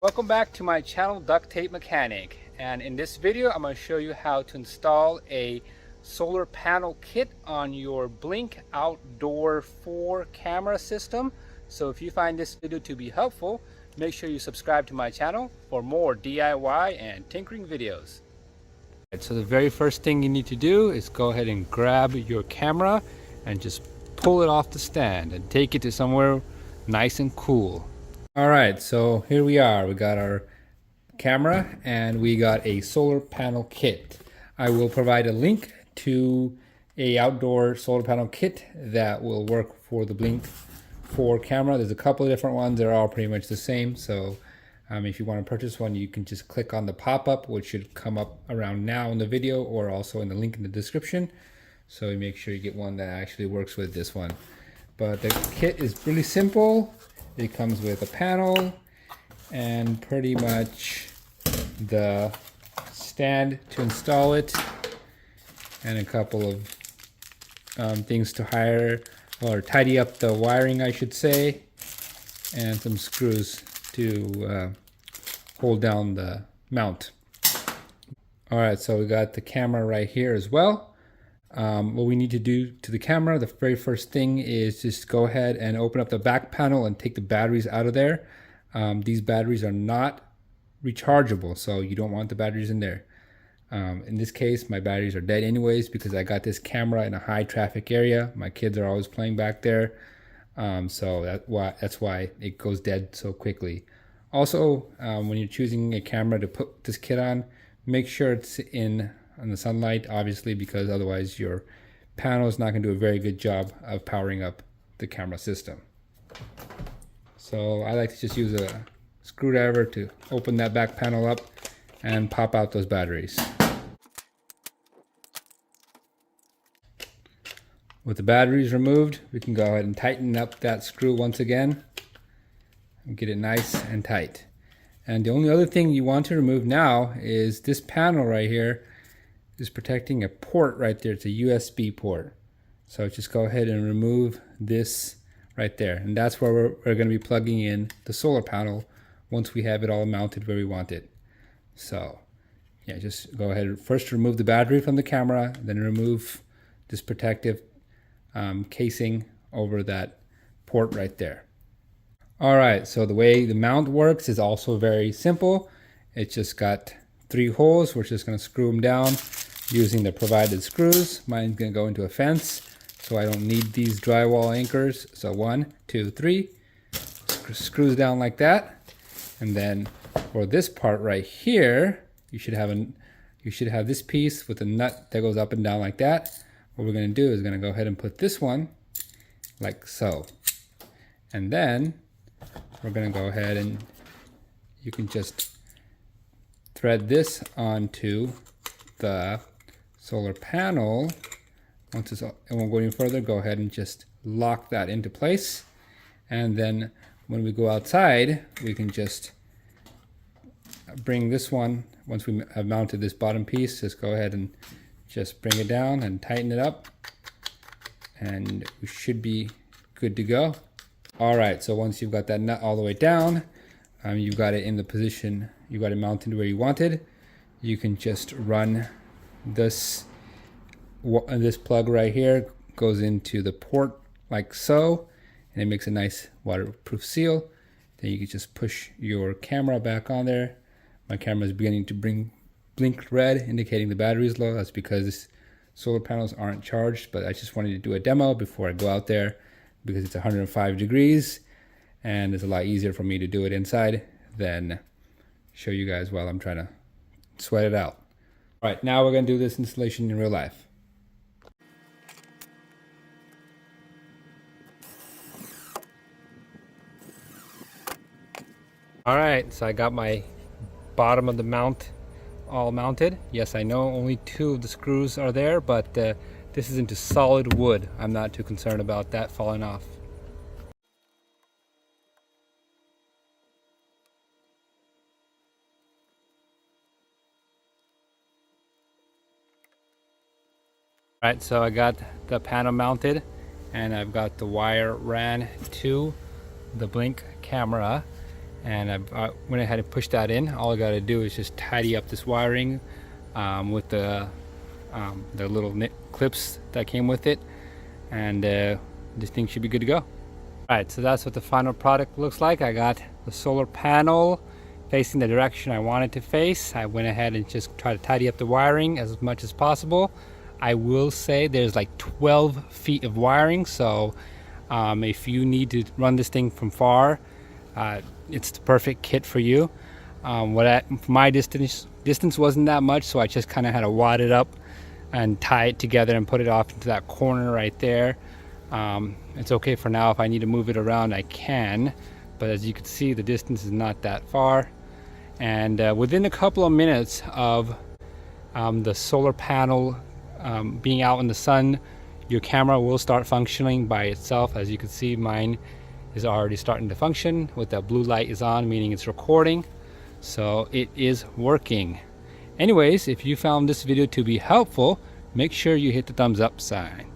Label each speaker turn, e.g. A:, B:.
A: Welcome back to my channel, Duct Tape Mechanic, and in this video I'm going to show you how to install a solar panel kit on your Blink Outdoor 4 camera system. So if you find this video to be helpful, make sure you subscribe to my channel for more DIY and tinkering videos. So the very first thing you need to do is go ahead and grab your camera and just pull it off the stand and take it to somewhere nice and cool. All right, so here we are. We got our camera and we got a solar panel kit. I will provide a link to a outdoor solar panel kit that will work for the Blink 4 camera. There's a couple of different ones. They're all pretty much the same. So if you want to purchase one, you can just click on the pop-up, which should come up around now in the video or also in the link in the description. So make sure you get one that actually works with this one. But the kit is really simple. It comes with a panel and pretty much the stand to install it and a couple of things to hire or tidy up the wiring, I should say, and some screws to hold down the mount. All right, so we got the camera right here as well. What we need to do to the camera, the very first thing is just go ahead and open up the back panel and take the batteries out of there. These batteries are not rechargeable, so you don't want the batteries in there. In this case, my batteries are dead anyways because I got this camera in a high traffic area. My kids are always playing back there, so that's why it goes dead so quickly. Also, when you're choosing a camera to put this kit on, make sure it's in the sunlight, obviously, because otherwise your panel is not going to do a very good job of powering up the camera system. So I like to just use a screwdriver to open that back panel up and pop out those batteries. With the batteries removed, we can go ahead and tighten up that screw once again and get it nice and tight. And the only other thing you want to remove now is this panel right here is protecting a port right there. It's a USB port. So just go ahead and remove this right there. And that's where we're going to be plugging in the solar panel once we have it all mounted where we want it. So yeah, just go ahead and first remove the battery from the camera, then remove this protective casing over that port right there. All right, so the way the mount works is also very simple. It's just got 3 holes. We're just going to screw them down using the provided screws. Mine's going to go into a fence, so I don't need these drywall anchors. So 1, 2, 3, screws down like that. And then for this part right here, you should have this piece with a nut that goes up and down like that. What we're going to do is going to go ahead and put this one like so. And then we're going to go ahead and you can just thread this onto the solar panel. Once it won't go any further, go ahead and just lock that into place. And then when we go outside, we can just bring this one, once we have mounted this bottom piece, just go ahead and just bring it down and tighten it up. And we should be good to go. All right, so once you've got that nut all the way down, you've got it in the position, you got it mounted where you wanted, you can just run this plug right here, goes into the port like so, and it makes a nice waterproof seal. Then you can just push your camera back on there. My camera is beginning to blink red, indicating the battery is low. That's because this solar panels aren't charged, but I just wanted to do a demo before I go out there because it's 105 degrees and it's a lot easier for me to do it inside than show you guys while I'm trying to sweat it out. All right, now we're going to do this installation in real life. All right, so I got my bottom of the mount all mounted. Yes, I know only 2 of the screws are there, but this is into solid wood. I'm not too concerned about that falling off. All right, so I got the panel mounted and I've got the wire ran to the Blink camera, and I went ahead and pushed that in. All I got to do is just tidy up this wiring with the little knit clips that came with it, and this thing should be good to go. Alright, so that's what the final product looks like. I got the solar panel facing the direction I want it to face. I went ahead and just tried to tidy up the wiring as much as possible. I will say there's like 12 feet of wiring, so if you need to run this thing from far, it's the perfect kit for you. My distance wasn't that much, so I just kind of had to wad it up and tie it together and put it off into that corner right there. It's okay for now. If I need to move it around, I can, but as you can see, the distance is not that far. And within a couple of minutes of the solar panel being out in the sun, your camera will start functioning by itself. As you can see, mine is already starting to function with the blue light is on, meaning it's recording. So it is working. Anyways, if you found this video to be helpful, make sure you hit the thumbs up sign.